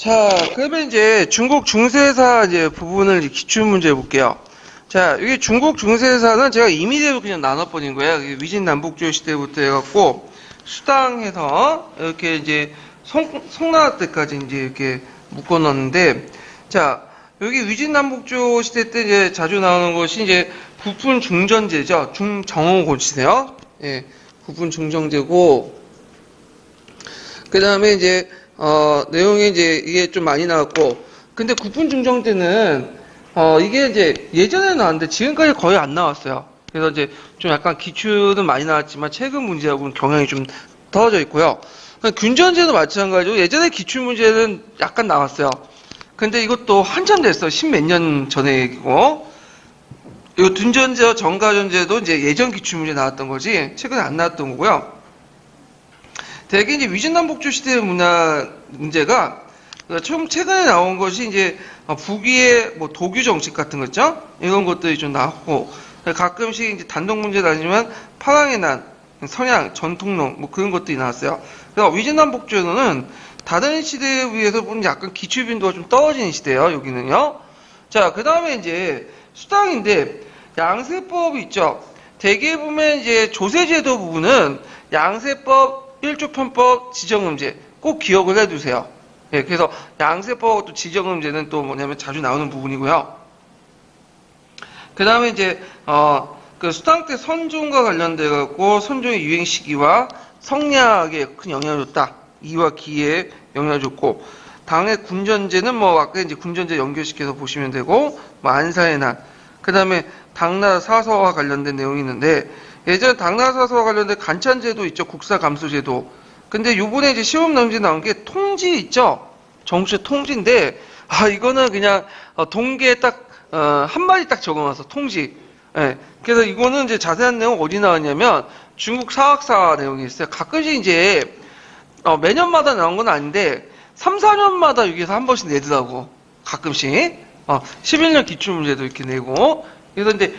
자, 그러면 이제 중국 중세사 이제 부분을 기출 문제 볼게요. 자, 여기 중국 중세사는 제가 임의대로 그냥 나눠버린 거예요. 위진 남북조 시대부터 해갖고 수당해서 이렇게 이제 송나라 때까지 이제 이렇게 묶어놨는데, 자, 여기 위진 남북조 시대 때 이제 자주 나오는 것이 이제 국분 중전제죠. 중정오 고치세요. 예, 국분 중정제고, 그 다음에 이제 내용이 이제 이게 좀 많이 나왔고, 근데 국분 중정 때는 이게 이제 예전에 나왔는데 지금까지 거의 안 나왔어요. 그래서 이제 좀 약간 기출은 많이 나왔지만 최근 문제하고는 경향이 좀 떨어져 있고요. 균전제도 마찬가지로 예전에 기출 문제는 약간 나왔어요. 근데 이것도 한참 됐어. 십몇 년 전의 얘기고, 이거 둔전제와 정가전제도 이제 예전 기출 문제 나왔던 거지 최근에 안 나왔던 거고요. 대개 이제 위진남북조 시대의 문제가 좀 최근에 나온 것이 이제 북위의 뭐 도교 정책 같은 거 있죠? 이런 것들이 좀 나왔고, 가끔씩 이제 단독 문제도 아니지만 파랑의 난, 성향, 전통론 뭐 그런 것들이 나왔어요. 그래서 위진남북조는 다른 시대에 비해서 보면 약간 기출 빈도가 좀 떨어지는 시대예요. 여기는요. 자, 그 다음에 이제 수당인데 양세법이 있죠. 대개 보면 이제 조세제도 부분은 양세법 1조 편법 지정음제 꼭 기억을 해두세요. 예, 그래서 양세법 또 지정음제는 또 뭐냐면 자주 나오는 부분이고요. 그 다음에 이제 그 수당 때 선종과 관련돼 갖고 선종의 유행 시기와 성리학에 큰 영향을 줬다. 이와 기에 영향을 줬고, 당의 군전제는 뭐 아까 이제 군전제 연결시켜서 보시면 되고, 뭐 안사의 난, 그 다음에 당나라 사서와 관련된 내용이 있는데, 예전에 당나라 사서와 관련된 간찬제도 있죠. 국사감소제도. 근데 요번에 이제 시험 문제 나온 게 통지 있죠. 정수의 통지인데, 이거는 그냥 동계에 딱 한마디 딱 적어놔서 통지. 예. 그래서 이거는 이제 자세한 내용 어디 나왔냐면 중국 사학사 내용이 있어요. 가끔씩 이제 매년마다 나온 건 아닌데 3, 4년마다 여기서 한 번씩 내더라고. 가끔씩. 11년 기출문제도 이렇게 내고. 그래서 이제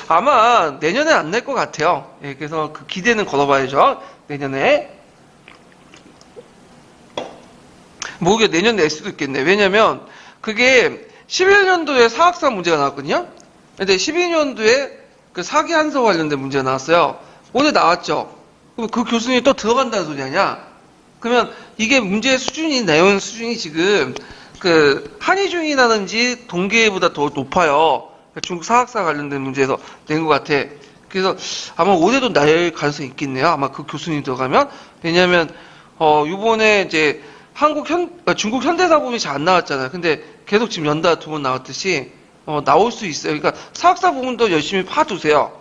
아마 내년에 안 낼 것 같아요. 예, 그래서 그 기대는 걸어봐야죠. 내년에. 모르게 내년 낼 수도 있겠네. 왜냐면 그게 11년도에 사학사 문제가 나왔거든요. 근데 12년도에 그 사기 한서 관련된 문제가 나왔어요. 올해 나왔죠. 그럼 그 교수님이 또 들어간다는 소리 아니야? 그러면 이게 문제 수준이, 내용 수준이 지금 그 한의중이라든지 동계보다 더 높아요. 중국 사학사 관련된 문제에서 낸 것 같아. 그래서 아마 올해도 날 가능성이 있겠네요. 아마 그 교수님 들어가면. 왜냐면 요번에 이제 중국 현대사 부분이 잘 안 나왔잖아요. 근데 계속 지금 연달아 2번 나왔듯이 나올 수 있어요. 그러니까 사학사 부분도 열심히 파두세요.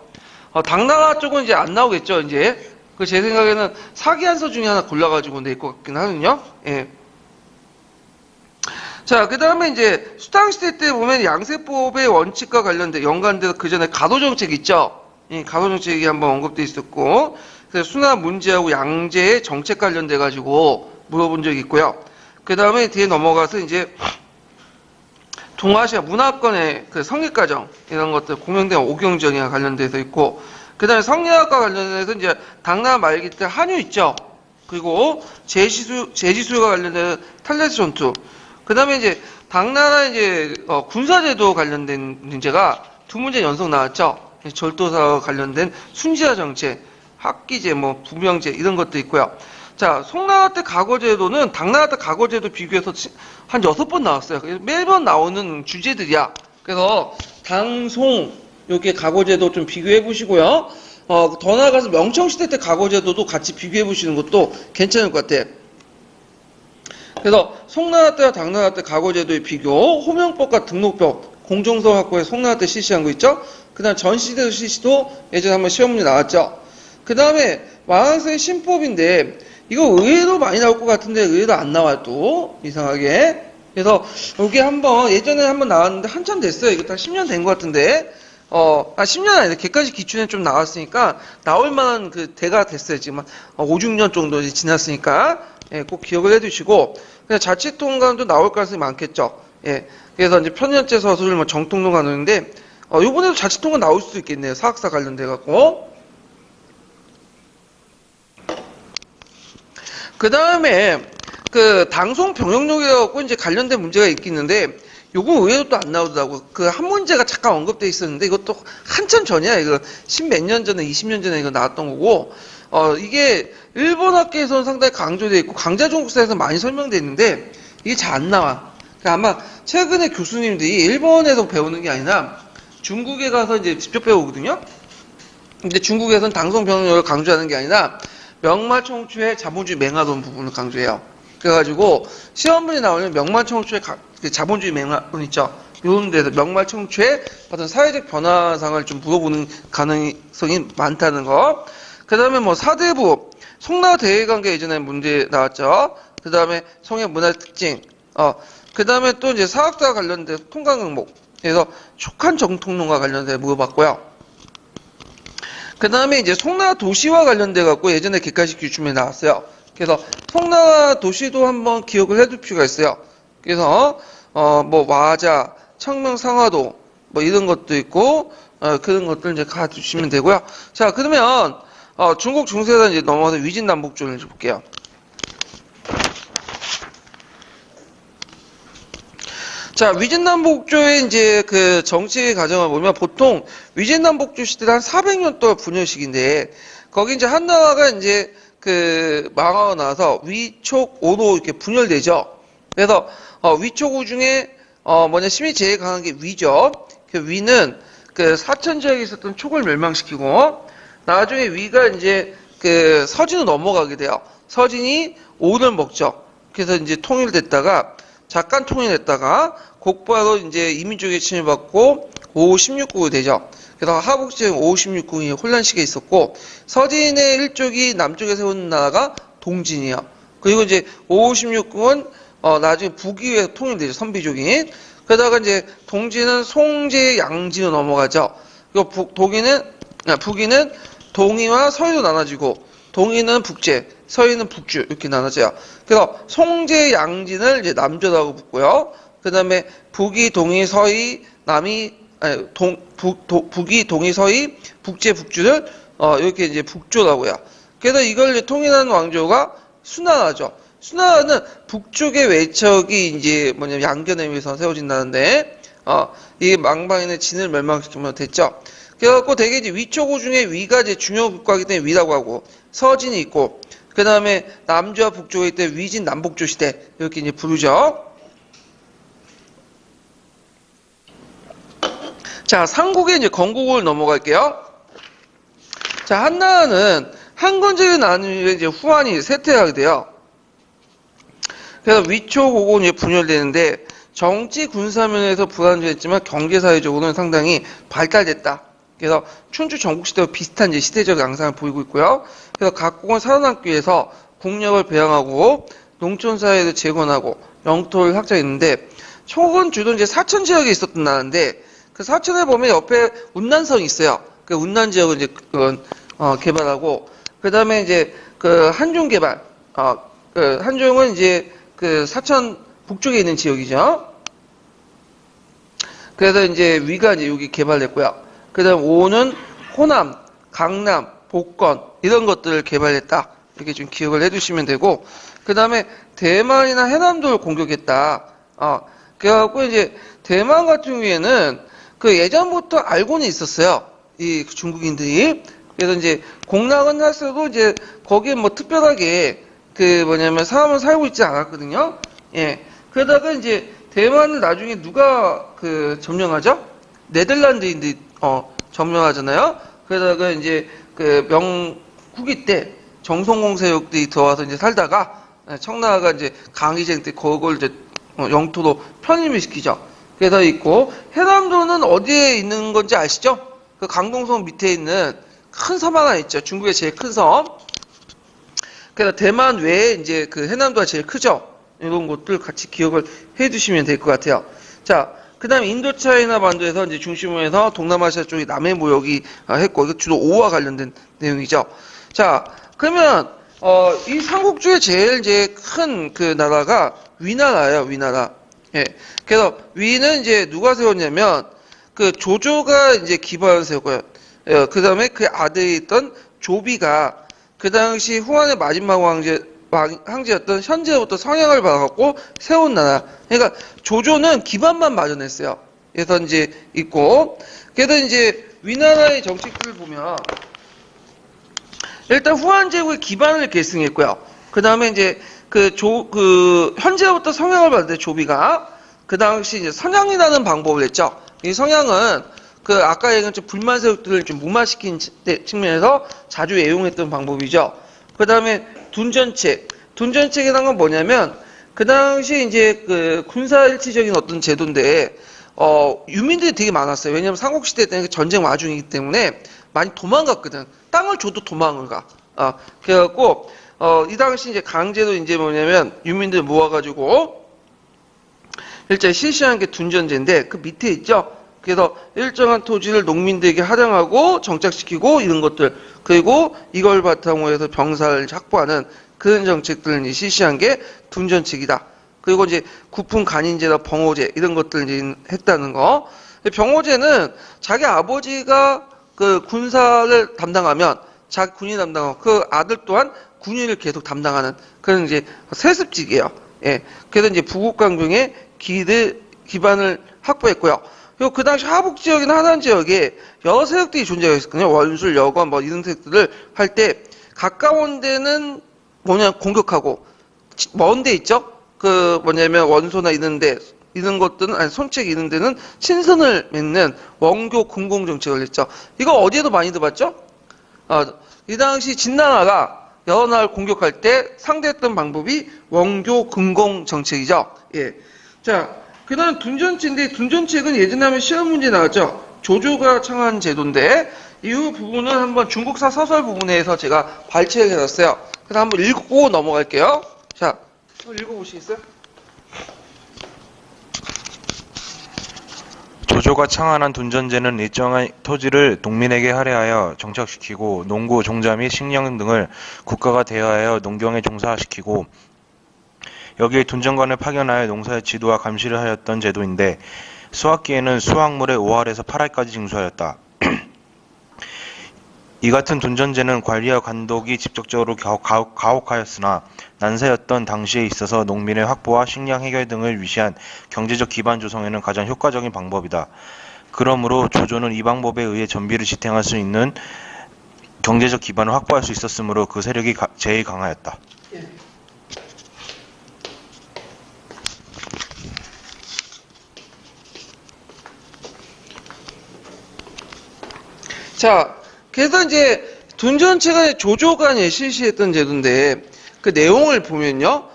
당나라 쪽은 이제 안 나오겠죠. 이제 제 생각에는 사기 한서 중에 하나 골라가지고 낼 것 같긴 하거든요. 예. 자, 그 다음에 이제 수당시대 때 보면 양세법의 원칙과 관련된 연관돼서 그 전에 가도정책 있죠. 예, 가도정책이 한번 언급돼 있었고, 그래서 수납 문제하고 양제의 정책 관련돼가지고 물어본 적이 있고요. 그 다음에 뒤에 넘어가서 이제 동아시아 문화권의 그 성립과정 이런 것들 공명된 오경정이와 관련돼서 있고, 그 다음에 성리학과 관련해서 이제 당나라 말기 때 한유 있죠. 그리고 제지수와 관련된 탈레스 전투. 그 다음에 이제 당나라 이제 군사제도 관련된 문제가 2문제 연속 나왔죠. 절도사와 관련된 순지화 정책, 학기제, 뭐 부명제 이런 것도 있고요. 자, 송나라 때 과거제도는 당나라 때 과거제도 비교해서 한 6번 나왔어요. 매번 나오는 주제들이야. 그래서 당송 이렇게 과거제도 좀 비교해 보시고요. 더 나아가서 명청시대 때 과거제도도 같이 비교해 보시는 것도 괜찮을 것 같아. 그래서 송나라 때와 당나라 때 과거제도의 비교, 호명법과 등록법, 공정성학고에 송나라 때 실시한 거 있죠? 그 다음 전시대 실시도 예전에 한번 시험 문제 나왔죠? 그 다음에 왕한서의 신법인데, 이거 의외로 많이 나올 것 같은데 의외로 안 나와요, 또. 이상하게. 그래서 여기 예전에 한번 나왔는데 한참 됐어요. 이거 다 10년 된 것 같은데. 10년 아니다. 객관식 기출에 좀 나왔으니까 나올 만한 그 대가 됐어요. 지금 한 5, 6년 정도 지났으니까. 예, 꼭 기억을 해두시고. 그냥 자치통감도 나올 가능성이 많겠죠. 예. 그래서 이제 편년제 서술, 뭐 정통론 가능인데, 요번에도 자치통감 나올 수도 있겠네요. 사학사 관련돼갖고. 그 다음에 그 당송 병역력이라고 이제 관련된 문제가 있겠는데 요거 의외로 또 안 나오더라고. 그 한 문제가 잠깐 언급돼 있었는데 이것도 한참 전이야. 이거 10몇 년 전에 20년 전에 이거 나왔던 거고 이게 일본 학계에서는 상당히 강조돼 있고 강자중국사에서 많이 설명돼 있는데 이게 잘 안 나와. 그러니까 아마 최근에 교수님들이 일본에서 배우는 게 아니라 중국에 가서 이제 직접 배우거든요. 근데 중국에서는 당송 병역력을 강조하는 게 아니라 명마청추의 자본주의 맹하론 부분을 강조해요. 그래가지고 시험문이 나오면 명마청추의 그 자본주의 맹하론 있죠. 이런 데서 명마청추의 어떤 사회적 변화상을 좀 물어보는 가능성이 많다는 거. 그 다음에 뭐 사대부, 송나라 대외관계 예전에 문제 나왔죠. 그 다음에 송의 문화 특징, 그 다음에 또 이제 사학과 관련된 통관 항목, 그래서 촉한 정통론과 관련돼 물어봤고요. 그 다음에 이제 송나라 도시와 관련돼 갖고 예전에 객관식 기출문에 나왔어요. 그래서 송나라 도시도 한번 기억을 해둘 필요가 있어요. 그래서 뭐 와자, 청명 상화도 뭐 이런 것도 있고 그런 것들 이제 가주시면 되고요. 자, 그러면 중국 중세사 이제 넘어가서 위진남북조를 볼게요. 자, 위진남북조의 이제 그 정치 과정을 보면 보통 위진남북조 시대는 한 400년 동안 분열식인데 거기 이제 한나라가 이제 그 망하고 나서 위촉, 오로 이렇게 분열되죠. 그래서 위촉우 중에 심이 제일 강한 게 위죠. 그 위는 그 사천 지역에 있었던 촉을 멸망시키고 나중에 위가 이제 그 서진으로 넘어가게 돼요. 서진이 오를 먹죠. 그래서 이제 통일됐다가 잠깐 통일했다가 곧바로 이제 이민족의 침을 받고 516국이 되죠. 그래서 하북지역 516국이 혼란시기에 있었고 서진의 일족이 남쪽에 세운 나라가 동진이에요. 그리고 이제 516국은 나중에 북위에 통일되죠. 선비족이. 그러다가 이제 동진은 송제 양진으로 넘어가죠. 그리고 북위는 동위와 서위로 나눠지고 동위는 북제, 서위는 북주 이렇게 나눠져요. 그래서 송제 양진을 이제 남조라고 붙고요. 그 다음에 북위, 동위, 서위, 북위, 동위, 서위, 북제, 북주를 이렇게 이제 북조라고요. 그래서 이걸 이제 통일한 왕조가 수나라죠. 수나라는 북쪽의 외척이 이제 양견에 의해서 세워진다는데 이 망방인의 진을 멸망시키면 됐죠. 그래갖고 되게 이제 위촉우 중에 위가 이제 중요 국가이기 때문에 위라고 하고 서진이 있고 그 다음에 남조와 북조가 있을 때 위진 남북조 시대 이렇게 이제 부르죠. 자, 삼국의 이제 건국을 넘어갈게요. 자, 한나라는 한건적이 나눈 이후에 이제 후한이 쇠퇴하게 돼요. 그래서 위촉 오고 이제 분열되는데 정치 군사면에서 불안정했지만 경제 사회적으로는 상당히 발달됐다. 그래서 춘추 전국시대와 비슷한 이제 시대적 양상을 보이고 있고요. 그래서 각국은 살아남기 위해서 국력을 배양하고 농촌사회를 재건하고 영토를 확장했는데 촉은 주로 이제 사천 지역에 있었던 나라인데 그 사천에 보면 옆에 운난성이 있어요. 그 운난 지역을 이제 개발하고 그 다음에 이제 그 한중 개발, 그 한중은 이제 그 사천 북쪽에 있는 지역이죠. 그래서 이제 위가 이제 여기 개발됐고요. 그 다음 오는 호남, 강남, 복건 이런 것들을 개발했다. 이렇게 좀 기억을 해두시면 되고 그 다음에 대만이나 해남도를 공격했다. 그래갖고 이제 대만 같은 경우에는 그 예전부터 알고는 있었어요. 이 중국인들이. 그래서 이제 공락은 할수록 이제 거기에 뭐 특별하게 사람은 살고 있지 않았거든요. 예. 그러다가 이제 대만을 나중에 누가 점령하죠? 네덜란드인들이 점령하잖아요. 그러다가 이제 명후기 때 정성공 세력들이 들어와서 이제 살다가 청나라가 이제 강희쟁 때 그걸 이제 영토로 편입을 시키죠. 그래서 있고 해남도는 어디에 있는 건지 아시죠? 그 강동성 밑에 있는 큰 섬 하나 있죠. 중국의 제일 큰 섬. 그래서 대만 외에 이제 그 해남도가 제일 크죠. 이런 것들 같이 기억을 해두시면 될 것 같아요. 자, 그 다음에 인도차이나 반도에서 이제 중심으로 해서 동남아시아 쪽이 남해 무역이 했고, 이거 주로 오와 관련된 내용이죠. 자, 그러면, 이 삼국주의 제일 이제 큰 그 나라가 위나라예요, 위나라. 예. 그래서 위는 이제 누가 세웠냐면, 그 조조가 이제 기반을 세웠고요. 그 다음에 그 아들이 있던 조비가 그 당시 후한의 마지막 황제였던 현제로부터 성향을 받아갖고 세운 나라. 그러니까 조조는 기반만 마련했어요. 그래서 이제 있고, 그래서 이제 위나라의 정책들을 보면 일단 후한 제국의 기반을 계승했고요. 그 다음에 이제 현재부터 성향을 받을 때 조비가 그 당시 이제 선양이라는 방법을 했죠. 이 성향은 아까 얘기한 불만 세력들을 좀 무마시킨 측면에서 자주 애용했던 방법이죠. 그 다음에 둔전책이라는 건 뭐냐면 그 당시 이제 군사일치적인 어떤 제도인데 유민들이 되게 많았어요. 왜냐면 삼국시대 때는 전쟁 와중이기 때문에 많이 도망갔거든. 땅을 줘도 도망을 가. 그래갖고, 이 당시 이제 강제로 이제 뭐냐면, 유민들 모아가지고, 일자리 실시한 게 둔전제인데, 그 밑에 있죠? 그래서 일정한 토지를 농민들에게 할당하고, 정착시키고, 이런 것들. 그리고 이걸 바탕으로 해서 병사를 확보하는 그런 정책들을 실시한 게 둔전책이다. 그리고 이제 구품 간인제나 병호제, 이런 것들을 이제 했다는 거. 병호제는 자기 아버지가 군사를 담당하면 자기 군인이 담당하고 그 아들 또한 군인을 계속 담당하는 그런 이제 세습직이에요. 예. 그래서 이제 부국강병의 기반을 확보했고요. 그리고 그 당시 하북 지역이나 하남 지역에 여러 세력들이 존재했거든요. 원술, 여관 뭐 이런 세력들을 할 때 가까운 데는 공격하고 먼 데 있죠. 뭐냐면 원소나 이런 것들은, 아니, 손책 이런 데는 친선을 맺는 원교 군공 정책을 했죠. 이거 어디에도 많이 들어봤죠? 이 당시 진나라가 여러 나라를 공격할 때 상대했던 방법이 원교 군공 정책이죠. 예. 자, 그 다음 둔전책인데, 둔전책은 예전에 하면 시험 문제 나왔죠. 조조가 창한 제도인데, 이 부분은 한번 중국사 서설 부분에서 제가 발췌를 해놨어요. 그래서 한번 읽고 넘어갈게요. 자, 읽어보시겠어요? 조조가 창안한 둔전제는 일정한 토지를 농민에게 할애하여 정착시키고 농구, 종자 및 식량 등을 국가가 대여하여 농경에 종사시키고 여기에 둔전관을 파견하여 농사의 지도와 감시를 하였던 제도인데 수확기에는 수확물의 5할에서 8할까지 징수하였다. 이 같은 둔전제는 관리와 감독이 직접적으로 가혹하였으나 난세였던 당시에 있어서 농민의 확보와 식량 해결 등을 위시한 경제적 기반 조성에는 가장 효과적인 방법이다. 그러므로 조조는 이 방법에 의해 전비를 지탱할 수 있는 경제적 기반을 확보할 수 있었으므로 그 세력이 제일 강하였다. 예. 자, 그래서 이제 둔전체가 조조가 실시했던 제도인데 그 내용을 보면요,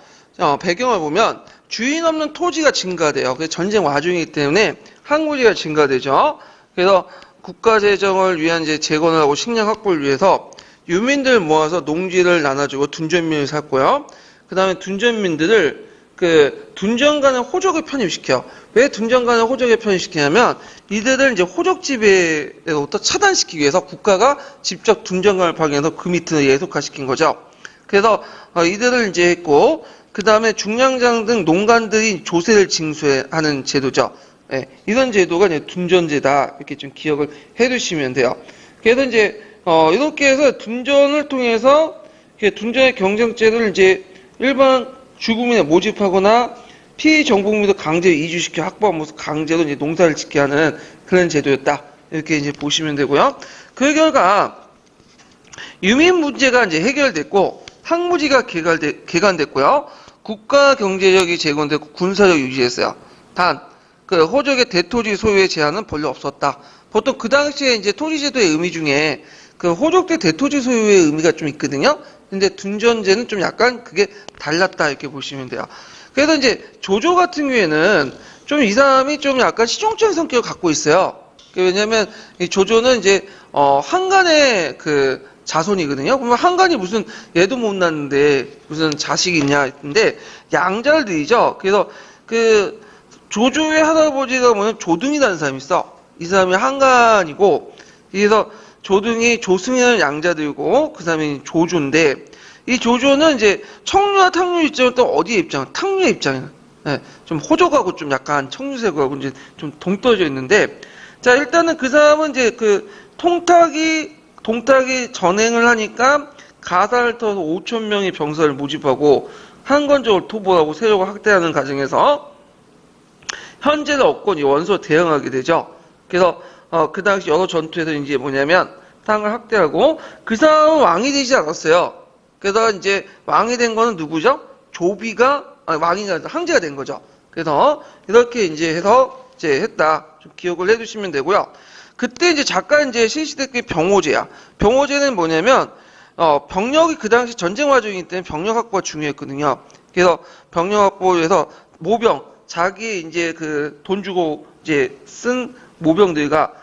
배경을 보면 주인 없는 토지가 증가돼요. 그래서 전쟁 와중이기 때문에 항구지가 증가되죠. 그래서 국가 재정을 위한 이제 재건을 하고 식량 확보를 위해서 유민들 모아서 농지를 나눠주고 둔전민을 샀고요. 그 다음에 둔전민들을 둔전간의 호족에 편입시켜요. 왜 둔전간의 호족에 편입시키냐면 이들을 이제 호족 지배로부터 차단시키기 위해서 국가가 직접 둔전간을 파견해서 그 밑으로 예속화시킨 거죠. 그래서 이들을 이제 했고 그 다음에 중량장 등 농간들이 조세를 징수하는 제도죠. 예, 이런 제도가 이제 둔전제다 이렇게 좀 기억을 해두시면 돼요. 그래서 이제 이렇게 해서 둔전을 통해서 둔전의 경쟁제도를 이제 일반 주국민에 모집하거나 피정복민도 강제로 이주시켜 확보하면서 강제로 이제 농사를 짓게 하는 그런 제도였다. 이렇게 이제 보시면 되고요. 그 결과 유민 문제가 이제 해결됐고 항무지가 개간됐고요. 국가 경제력이 재건됐고 군사력 유지했어요. 단 호족의 대토지 소유의 제한은 별로 없었다. 보통 그 당시에 이제 토지제도의 의미 중에 호족 대토지 소유의 의미가 좀 있거든요. 근데 둔전제는 좀 약간 그게 달랐다 이렇게 보시면 돼요. 그래서 이제 조조 같은 경우에는 좀 이 사람이 좀 약간 시종적인 성격을 갖고 있어요. 왜냐면 이 조조는 이제 한간의 자손이거든요. 그러면 한간이 무슨 얘도 못 낳는데 무슨 자식이 있냐 근데 양자를 드리죠. 그래서 조조의 할아버지가 뭐냐면 조등이라는 사람이 있어. 이 사람이 한간이고 그래서 조등이 조승이라는 양자들이고 그 사람이 조조인데 이 조조는 이제 청류와 탕류 입장은 또 어디에 입장? 탕류의 입장이에요. 네, 좀 호족하고 좀 약간 청류색하고 이제 좀 동떨어져 있는데 자 일단은 그 사람은 이제 동탁이 전행을 하니까 가사를 터서 5,000명의 병사를 모집하고 한건적으로 토벌하고 세력을 확대하는 과정에서 현재의 억권 원소로 대응하게 되죠. 그래서 그 당시 여러 전투에서 이제 뭐냐면 땅을 확대하고 그 사람은 왕이 되지 않았어요. 그래서 이제 왕이 된 거는 누구죠? 조비가 왕이 아니라 황제가 된 거죠. 그래서 이렇게 이제 해서 이제 했다. 좀 기억을 해두시면 되고요. 그때 이제 잠깐 이제 실시됐던 게 병호제야. 병호제는 뭐냐면 병력이 그 당시 전쟁 와중이기 때문에 병력 확보가 중요했거든요. 그래서 병력 확보에서 모병 자기 이제 그 돈 주고 이제 쓴 모병들과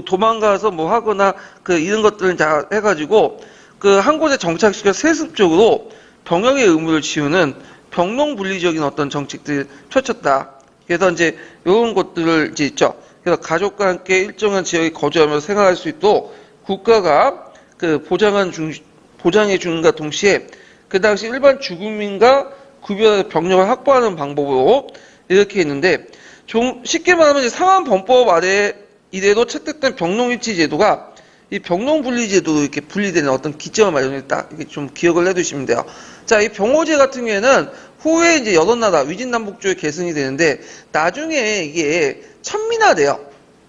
도망가서 뭐 하거나 그 이런 것들을 다 해가지고 그 한 곳에 정착시켜 세습적으로 병역의 의무를 지우는 병농분리적인 어떤 정책들을 펼쳤다. 그래서 이제 이런 것들을 이제 있죠. 그래서 가족과 함께 일정한 지역에 거주하면서 생활할 수 있도록 국가가 그 보장해 주는가 동시에 그 당시 일반 주국민과 구별해서 병력을 확보하는 방법으로 이렇게 했는데 좀 쉽게 말하면 이제 상한범법 아래 이래로 채택된 병농일치 제도가 이 병농분리 제도로 이렇게 분리되는 어떤 기점을 마련했다. 이게 좀 기억을 해두시면 돼요. 자, 이 병호제 같은 경우에는 후에 이제 여러 나라 위진남북조에 계승이 되는데 나중에 이게 천민화돼요.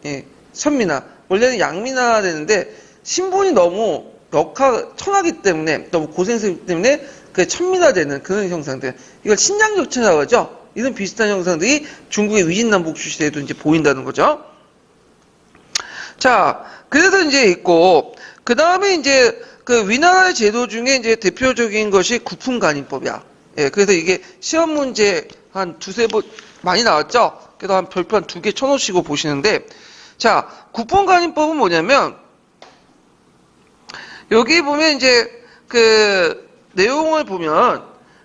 예, 천민화. 원래는 양민화 되는데 신분이 너무 천하기 때문에 너무 고생스럽기 때문에 그 천민화되는 그런 형상들. 이걸 신장격천이라고 하죠. 이런 비슷한 형상들이 중국의 위진남북조 시대에도 이제 보인다는 거죠. 자, 그래서 이제 있고, 그 다음에 이제 그 위나라의 제도 중에 이제 대표적인 것이 구품간인법이야. 예, 그래서 이게 시험 문제 한 두세 번 많이 나왔죠? 그래서 한 별표 한 2개 쳐놓으시고 보시는데, 자, 구품간인법은 뭐냐면, 여기 보면 이제 그 내용을 보면,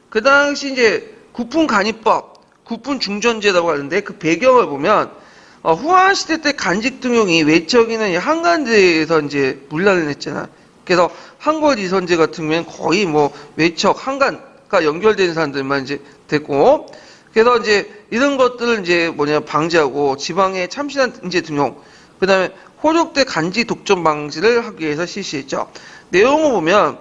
그 당시 이제 구품간인법, 구품중전제라고 하는데 그 배경을 보면, 후한 시대 때 간직 등용이 외척이나 한간대에서 이제 문란을 했잖아. 그래서 한걸 이선제 같은 경우에는 거의 뭐 외척, 한간과 연결된 사람들만 이제 됐고, 그래서 이제 이런 것들을 이제 방지하고 지방의 참신한 인재 등용, 그 다음에 호족대 간지 독점 방지를 하기 위해서 실시했죠. 내용을 보면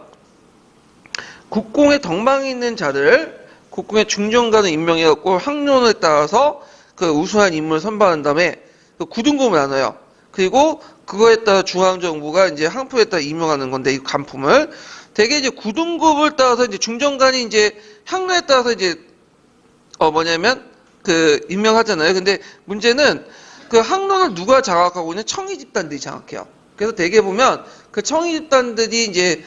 국공의 덕망이 있는 자들, 국공의 중정관을 임명해갖고 학론에 따라서 그 우수한 인물을 선발한 다음에 그 9등급을 나눠요. 그리고 그거에 따라 중앙정부가 이제 항품에 따라 임명하는 건데 이 간품을 대개 이제 9등급을 따라서 이제 중정관이 이제 학론에 따라서 이제 그 임명하잖아요. 근데 문제는 그 학론을 누가 장악하고 있는 청이 집단들이 장악해요. 그래서 대개 보면 그 청이 집단들이 이제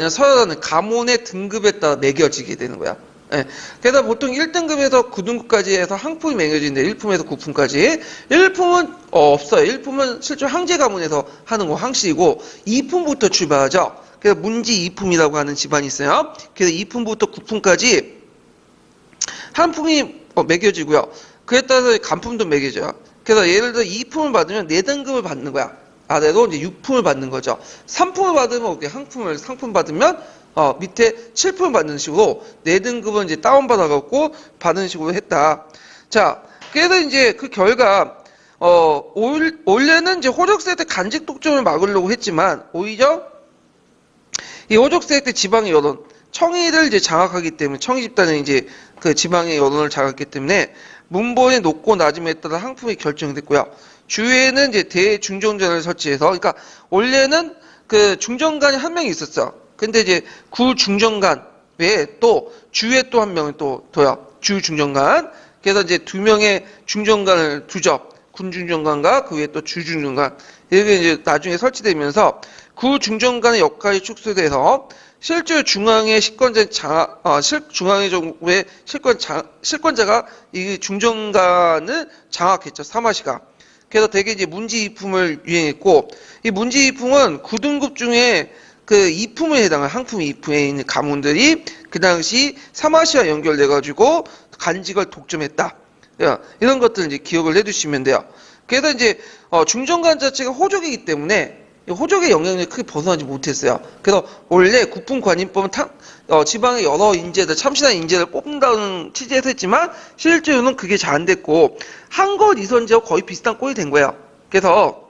서열하는 가문의 등급에 따라 매겨지게 되는 거야. 예. 그래서 보통 1등급에서 9등급까지 해서 항품이 매겨지는데 1품에서 9품까지 1품은 없어요. 1품은 실제 황제 가문에서 하는 거 황씨이고 2품부터 출발하죠. 그래서 문지 2품이라고 하는 집안이 있어요. 그래서 2품부터 9품까지 한 품이 매겨지고요. 그에 따라서 간품도 매겨져요. 그래서 예를 들어 2품을 받으면 4등급을 받는 거야. 아래로 이제 6품을 받는 거죠. 3품을 받으면 상품 받으면 밑에 7품을 받는 식으로 4등급은 이제 다운받아갖고 받는 식으로 했다. 자, 그래서 이제 그 결과 원래는 이제 호적세 때 간직 독점을 막으려고 했지만 오히려 이 호적세 때 지방의 여론 청이를 이제 장악하기 때문에 청이 집단은 이제 그 지방의 여론을 장악했기 때문에 문본의 높고 낮음에 따라 항품이 결정됐고요. 주위에는 이제 대중정관을 설치해서, 그러니까 원래는 그 중정관이 한 명이 있었어. 근데 이제 구중정관 외에 또 주위에 또 한 명을 또 둬요. 주중정관. 그래서 이제 2명의 중정관을 두죠. 군중정관과 그 외에 또 주중정관. 이게 이제 나중에 설치되면서 구중정관의 역할이 축소돼서 실제 중앙의 중앙의 정부의 실권자가 이 중정관을 장악했죠. 사마시가. 그래서 대개 이제 문지 이품을 유행했고, 이 문지 이품은 9등급 중에 그 2품에 해당하는 항품 2품에 있는 가문들이 그 당시 사마시와 연결돼가지고 간직을 독점했다. 이런 것들 이제 기억을 해두시면 돼요. 그래서 이제 중정관 자체가 호족이기 때문에 호족의 영향력이 크게 벗어나지 못했어요. 그래서 원래 국품관인법은 지방의 여러 인재들, 참신한 인재를 뽑는다는 취지에서 했지만 실제로는 그게 잘 안 됐고 한걸 이선제와 거의 비슷한 꼴이 된 거예요. 그래서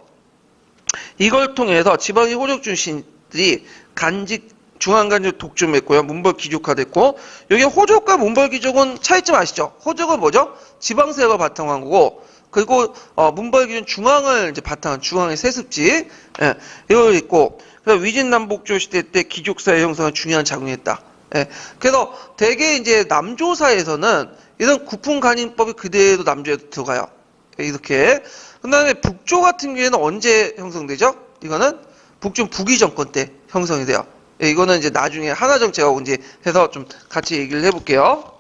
이걸 통해서 지방의 호족 출신 왕족들이 간직 중앙간접 독점했고요. 문벌 귀족화됐고, 여기 호족과 문벌 귀족은 차이점 아시죠? 호족은 뭐죠? 지방세가 바탕한 거고, 그리고 문벌 귀족은 중앙을 이제 바탕한 중앙의 세습지, 예, 이거 있고, 그래서 위진남북조 시대 때 귀족사회 형성에 중요한 작용했다. 예, 그래서 대개 이제 남조사에서는 이런 구품간인법이 그대로 남조에도 들어가요. 예, 이렇게. 그 다음에 북조 같은 경우에는 언제 형성되죠? 이거는 북조 부귀 정권 때 형성이 돼요. 예, 이거는 이제 나중에 하나정책하고 이제 해서 좀 같이 얘기를 해볼게요.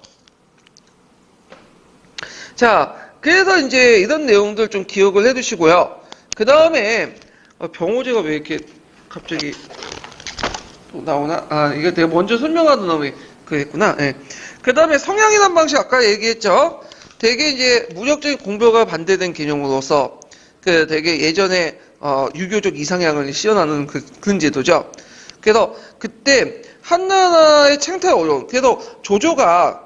자, 그래서 이제 이런 내용들 좀 기억을 해두시고요. 그 다음에 병호제가 왜 이렇게 갑자기 또 나오나? 아, 이거 내가 먼저 설명하던 놈이 그랬구나. 예. 그 다음에 성향이란 방식 아까 얘기했죠. 되게 이제 무력적인 공표가 반대된 개념으로서 그 되게 예전에 유교적 이상향을 시연하는 그런 제도죠. 그래서 그때 한나라의 창탈이 어려운, 그래서 조조가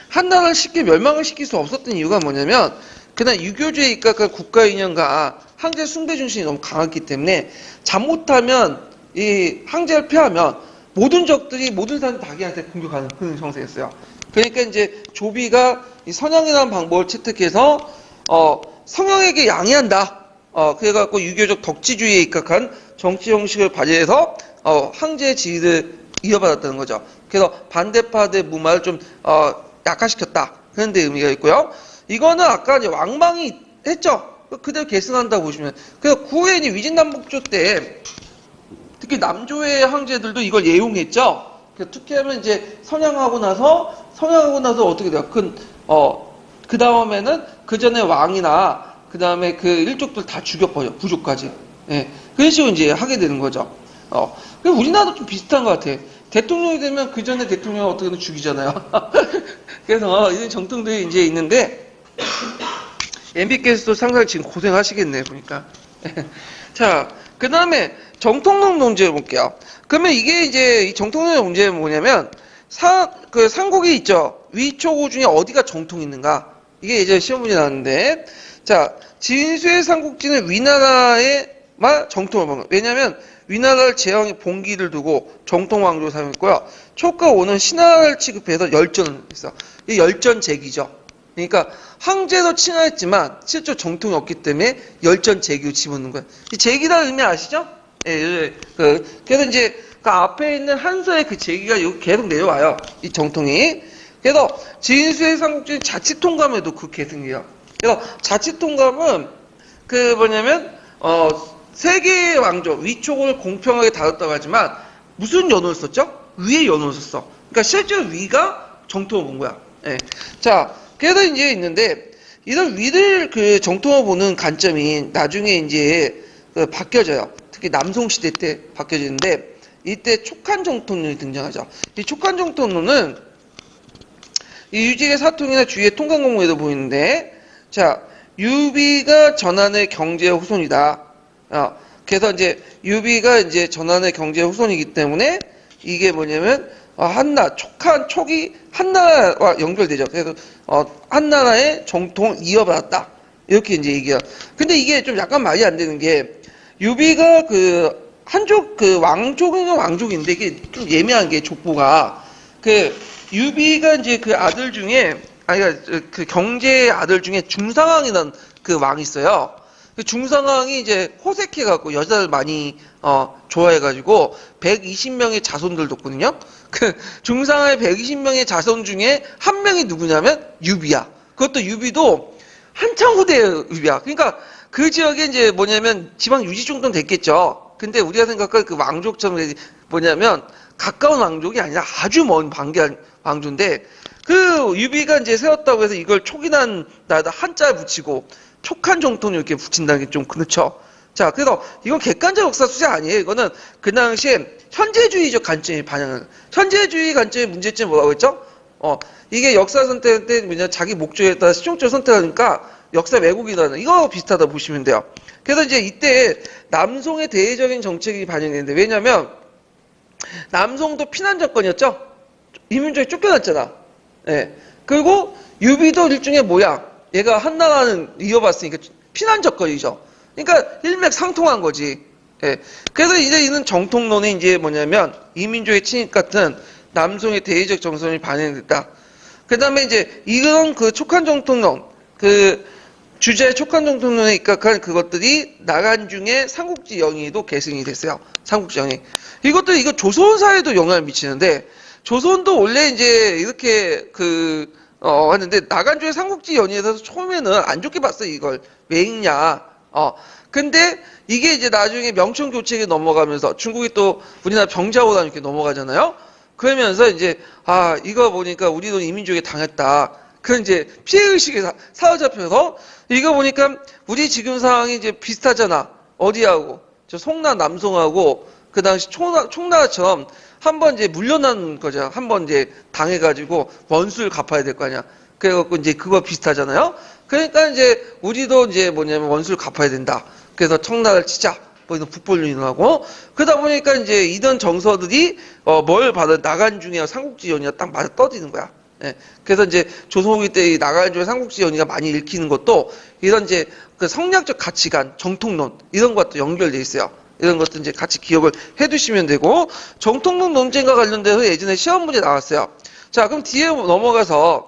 한나라를 쉽게 멸망을 시킬 수 없었던 이유가 뭐냐면 그날 유교주의에 입각한 국가 인연과 황제 숭배 중심이 너무 강했기 때문에 잘못하면 이 황제를 피하면 모든 적들이 모든 사람들이 자기한테 공격하는 그런 형세였어요. 그러니까 이제 조비가 이 선양이라는 방법을 채택해서 성형에게 양해한다. 그래갖고 유교적 덕지주의에 입각한 정치 형식을 발휘해서 황제의 지위를 이어받았다는 거죠. 그래서 반대파의 무마를 좀 약화시켰다. 그런 데 의미가 있고요. 이거는 아까 이제 왕망이 했죠. 그대로 계승한다고 보시면. 그래서 구후에 위진남북조 때 특히 남조의 황제들도 이걸 예용했죠. 특히 하면 이제 선양하고 나서 어떻게 돼요? 그 다음에는 그 전에 왕이나 그 다음에 그 일족들 다 죽여버려. 부족까지. 예. 그런 식으로 이제 하게 되는 거죠. 그리고 우리나라도 좀 비슷한 것 같아. 대통령이 되면 그 전에 대통령을 어떻게든 죽이잖아요. 그래서 이런 정통들이 이제 있는데, MB께서도 상당히 지금 고생하시겠네, 보니까. 자, 그 다음에 정통론 논제를 볼게요. 그러면 이게 이제 이 정통론 논제는 뭐냐면, 그 삼국이 있죠. 위초고 중에 어디가 정통이 있는가? 이게 이제 시험 문제 나왔는데, 자, 진수의 삼국지는 위나라에만 정통을 보는 거예요. 왜냐면, 위나라를 제왕의 봉기를 두고 정통왕조를 사용했고요. 초과 5는 신하를 취급해서 열전을 했어. 이 열전제기죠. 그러니까 황제도 칭하했지만 실제로 정통이 없기 때문에 열전제기로 집어넣는 거예요. 이 제기라는 의미 아시죠? 예, 그래서 이제 그 앞에 있는 한서의 그 제기가 여기 계속 내려와요. 이 정통이. 그래서 진수의 삼국지는 자치통감에도 그 계승이에요. 그래서 자치통감은 그 뭐냐면 세 개의 왕조, 위촉을 공평하게 다뤘다고 하지만 무슨 연호를 썼죠? 위의 연호를 썼어. 그러니까 실제로 위가 정통을 본 거야. 예. 자, 그래서 이제 있는데 이런 위를 그 정통을 보는 관점이 나중에 이제 바뀌어져요. 특히 남송 시대 때 바뀌어지는데 이때 촉한 정통론이 등장하죠. 이 촉한 정통론은 이 유직의 사통이나 주위의 통관공무에도 보이는데, 자, 유비가 전한의 경제 후손이다. 그래서 이제 유비가 이제 전한의 경제 후손이기 때문에 이게 뭐냐면 촉이 한나라와 연결되죠. 그래서 한나라의 정통을 이어받았다. 이렇게 이제 얘기해요. 근데 이게 좀 약간 말이 안 되는 게 유비가 그 한족 그 왕족은 왕족인데 이게 좀 예매한 게 족보가 그 유비가 이제 그 아들 중에 그 경제의 아들 중에 중상왕이라는 그 왕이 있어요. 그 중상왕이 이제 호색해갖고 여자를 많이 좋아해가지고 120명의 자손들 뒀거든요. 그 중상왕의 120명의 자손 중에 한 명이 누구냐면 유비야. 그것도 유비도 한참 후대의 유비야. 그러니까 그 지역에 이제 뭐냐면 지방 유지 정도는 됐겠죠. 근데 우리가 생각할 그 왕족처럼 뭐냐면 가까운 왕족이 아니라 아주 먼 반대한 왕조인데 그 유비가 이제 세웠다고 해서 이걸 촉이란 나에다 한자를 붙이고 촉한 정통을 이렇게 붙인다는 게 좀 그렇죠. 자, 그래서 이건 객관적 역사 수재 아니에요. 이거는 그 당시에 현재주의적 관점이 반영하는 현재주의 관점의 문제점이 뭐라고 했죠? 이게 역사 선택할 때 뭐냐 자기 목적에 따라 실용적으로 선택하니까 역사 왜곡이라는 이거 비슷하다 보시면 돼요. 그래서 이제 이때 남송의 대외적인 정책이 반영되는데 왜냐면 남송도 피난 정권이었죠. 이민족이 쫓겨났잖아. 예. 그리고 유비도 일종의 뭐야? 얘가 한나라는 이어봤으니까 피난 정권이죠. 그러니까 일맥상통한 거지. 예. 그래서 이제 이는 정통론이 이제 뭐냐면 이민족의 침입 같은 남성의 대의적 정성이 반영됐다. 그 다음에 이제 이런 그 촉한 정통론, 그 주제의 촉한 정통론에 입각한 그것들이 나간 중에 삼국지 연의도 계승이 됐어요. 삼국지 연의. 이거 조선사에도 영향을 미치는데, 조선도 원래 이제 이렇게 하는데, 나간 중에 삼국지 연의에서 처음에는 안 좋게 봤어요, 이걸. 왜 읽냐. 근데 이게 이제 나중에 명청 교체에 넘어가면서 중국이 또 우리나라 병자호란 이렇게 넘어가잖아요. 그러면서 이제 이거 보니까 우리도 이민족에 당했다. 그 이제 피해의식에 사로잡혀서 이거 보니까 우리 지금 상황이 이제 비슷하잖아. 어디하고 저 송나 남송하고 그 당시 총나라처럼 한번 이제 물려난 거죠. 한번 이제 당해가지고 원수를 갚아야 될 거 아니야. 그래갖고 이제 그거 비슷하잖아요. 그러니까 이제 우리도 이제 뭐냐면 원수를 갚아야 된다. 그래서 청나라를 치자. 뭐 이런 북벌로 인하고 그러다 보니까 이제 이런 정서들이 뭘 받아 나간 중에 삼국지 연의가 딱 맞아 떠지는 거야. 예. 그래서 이제 조선 후기 때 이 나간 중에 삼국지 연의가 많이 읽히는 것도 이런 이제 그 성리학적 가치관, 정통론 이런 것도 연결돼 있어요. 이런 것도 이제 같이 기억을 해두시면 되고 정통론 논쟁과 관련돼서 예전에 시험 문제 나왔어요. 자, 그럼 뒤에 넘어가서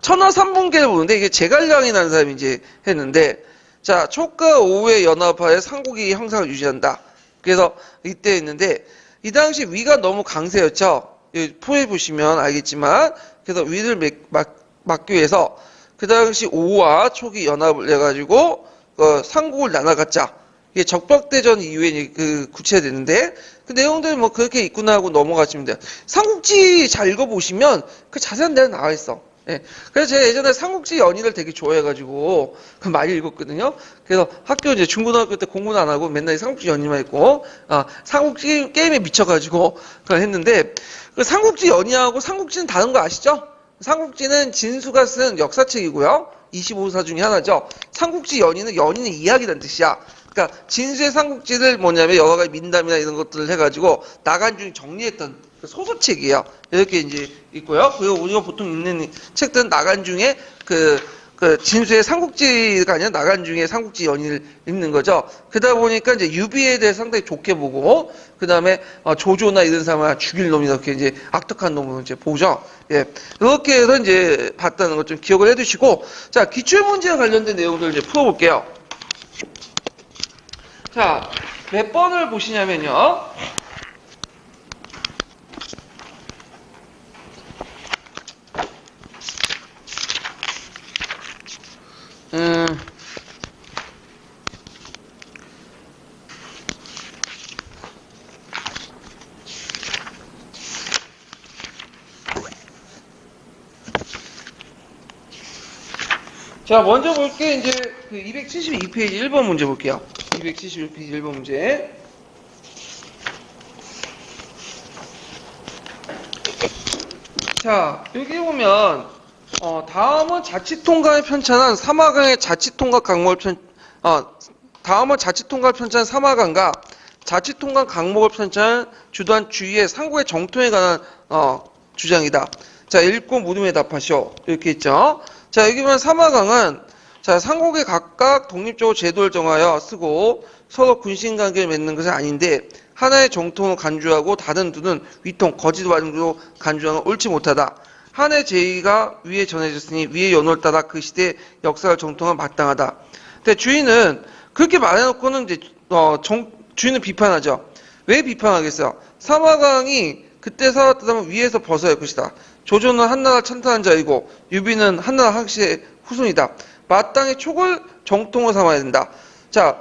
천하삼분계를 보는데 이게 제갈량이라는 사람이 이제 했는데 자, 촉과 오후의 연합하에 삼국이 형상을 유지한다. 그래서 이때 있는데 이 당시 위가 너무 강세였죠. 포에 보시면 알겠지만 그래서 위를 막기 위해서 그 당시 오와 촉이 연합을 해가지고 삼국을 나눠갔자. 이게 적벽대전 이후에 그 구체되는데 그 내용들 뭐 그렇게 있구나 하고 넘어가시면 돼요. 삼국지 잘 읽어보시면 그 자세한 내용 나와 있어. 예. 그래서 제가 예전에 삼국지 연의를 되게 좋아해가지고 그 많이 읽었거든요. 그래서 학교 이제 중고등학교 때 공부는 안 하고 맨날 삼국지 연의만 읽고 삼국지 게임에 미쳐가지고 그걸 했는데 그 삼국지 연의하고 삼국지는 다른 거 아시죠? 삼국지는 진수가 쓴 역사책이고요. 25사 중에 하나죠. 삼국지 연의는 이야기라는 뜻이야. 그러니까 진수의 삼국지를 뭐냐면 여러 가지 민담이나 이런 것들을 해가지고 나간중이 정리했던 소설책이에요. 이렇게 이제 있고요. 그리고 우리가 보통 읽는 책들은 나간중에 그 진수의 삼국지가 아니라 나간중에 삼국지 연의를 읽는 거죠. 그러다 보니까 이제 유비에 대해 상당히 좋게 보고, 그 다음에 조조나 이런 사람을 죽일 놈이 이렇게 이제 악덕한 놈을 이제 보죠. 예. 이렇게 해서 이제 봤다는 것 좀 기억을 해 두시고, 자, 기출문제와 관련된 내용들 이제 풀어볼게요. 자, 몇 번을 보시냐면요. 자, 먼저 볼게 이제 그 272페이지 1번 문제 볼게요. 271페이지 1번 문제. 자, 여기 보면 다음은 자치통감에 편찬한 사마강의 자치통감 강목을 다음은 자치통감을 편찬한 사마강과 자치통감 강목을 편찬한 주도한 주위의 상국의 정통에 관한 주장이다. 자, 읽고 물음에 답하시오. 이렇게 있죠. 자, 여기 보면 사마강은 자, 상국이 각각 독립적으로 제도를 정하여 쓰고 서로 군신관계를 맺는 것은 아닌데 하나의 정통을 간주하고 다른 두는 위통, 거짓 완주로 간주하는 옳지 못하다. 한의 제의가 위에 전해졌으니 위의 연호를 따라 그 시대의 역사를 정통한 마땅하다. 근데 주인은 그렇게 말해놓고는 이제 주인은 비판하죠. 왜 비판하겠어요? 사마강이 그때 살았다면 위에서 벗어야 할 것이다. 조조는 한나라 찬탄한 자이고 유비는 한나라 학시의 후손이다. 마땅히 촉을 정통을 삼아야 된다. 자,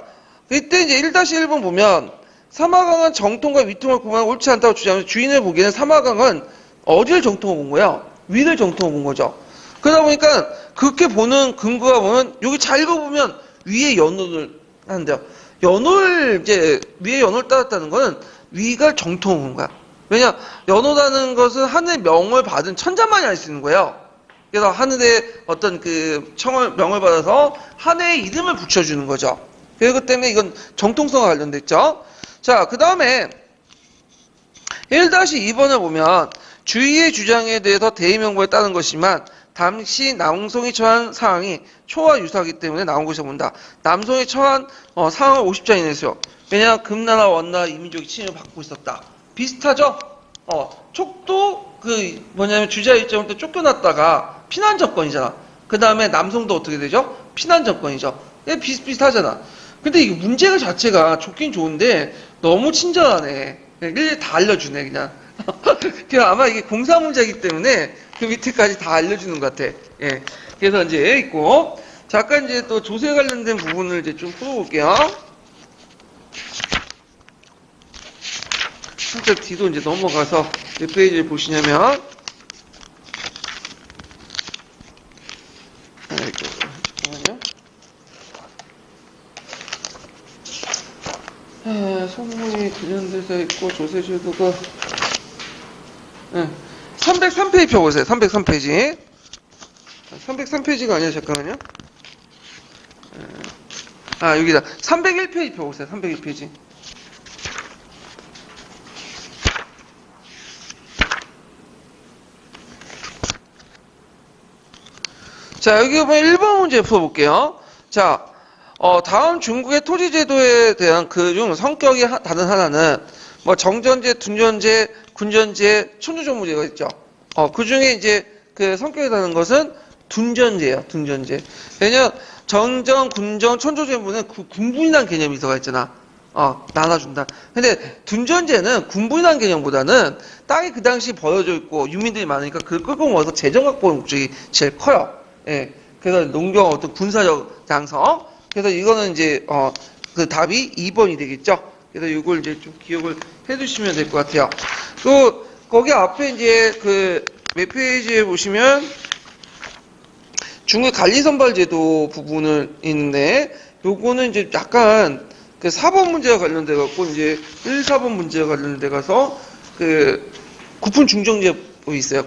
이때 이제 1-1번 보면 사마강은 정통과 위통을 구분하는 옳지 않다고 주장하면서 주인을 보기에는 사마강은 어디를 정통을 본 거야? 위를 정통을 본 거죠. 그러다 보니까 그렇게 보는 근거가 보면 여기 잘 읽어보면 위에 연호를 하는데요. 위에 연호를 따랐다는 거는 위가 정통을 본 거야. 왜냐, 연호라는 것은 하늘의 명을 받은 천자만이 알 수 있는 거예요. 그래서 하늘의 어떤 그 명을 받아서 하늘의 이름을 붙여주는 거죠. 그렇기 때문에 이건 정통성과 관련됐죠. 자, 그 다음에 1-2번을 보면 주의의 주장에 대해서 대의명분에 따른 것이지만 당시 남송이 처한 상황이 초와 유사하기 때문에 나온 것이라고 본다. 남송이 처한 상황을 50장 이내에서 왜냐하면 금나라 원나라 이민족이 침입을 받고 있었다. 비슷하죠? 촉도 뭐냐면 주자 입장부터 쫓겨났다가 피난 정권이잖아. 그 다음에 남성도 어떻게 되죠? 피난 정권이죠. 비슷비슷하잖아. 근데 이게 문제가 자체가 좋긴 좋은데 너무 친절하네. 일일이 다 알려주네 그냥. 그냥 아마 이게 공사 문제이기 때문에 그 밑에까지 다 알려주는 것 같아. 예. 그래서 이제 있고 잠깐 이제 또 조세 관련된 부분을 이제 좀 풀어볼게요. 살짝 뒤로 이제 넘어가서 몇 페이지를 보시냐면 잠깐만요. 소문이 관련돼서 있고 조세제도가 303페이지 펴보세요. 303페이지. 303페이지가 아니라 잠깐만요. 여기다. 301페이지 펴보세요. 301페이지. 자, 여기 보면 1번 문제 풀어볼게요. 자, 다음 중국의 토지제도에 대한 그중 성격이 다른 하나는 뭐 정전제, 둔전제, 군전제, 천주정무제가 있죠. 그 중에 이제 그 성격이 다른 것은 둔전제예요. 둔전제. 왜냐면 정전, 군정, 천주정무는 군분이라는 개념이 들어가 있잖아. 나눠준다. 근데 둔전제는 군분이라는 개념보다는 땅이 그 당시 버려져 있고 유민들이 많으니까 그걸 끌고 모아서 재정 확보의 목적이 제일 커요. 예. 그래서 농경 어떤 군사적 양성. 그래서 이거는 이제 그 답이 2번이 되겠죠. 그래서 이걸 이제 좀 기억을 해두시면 될 것 같아요. 또 거기 앞에 이제 그 몇 페이지에 보시면 중국 관리선발제도 부분을 있는데 요거는 이제 약간 그 4번 문제와 관련돼 갖고 이제 1, 4번 문제와 관련돼 가서 그 구분 중정제 있어요.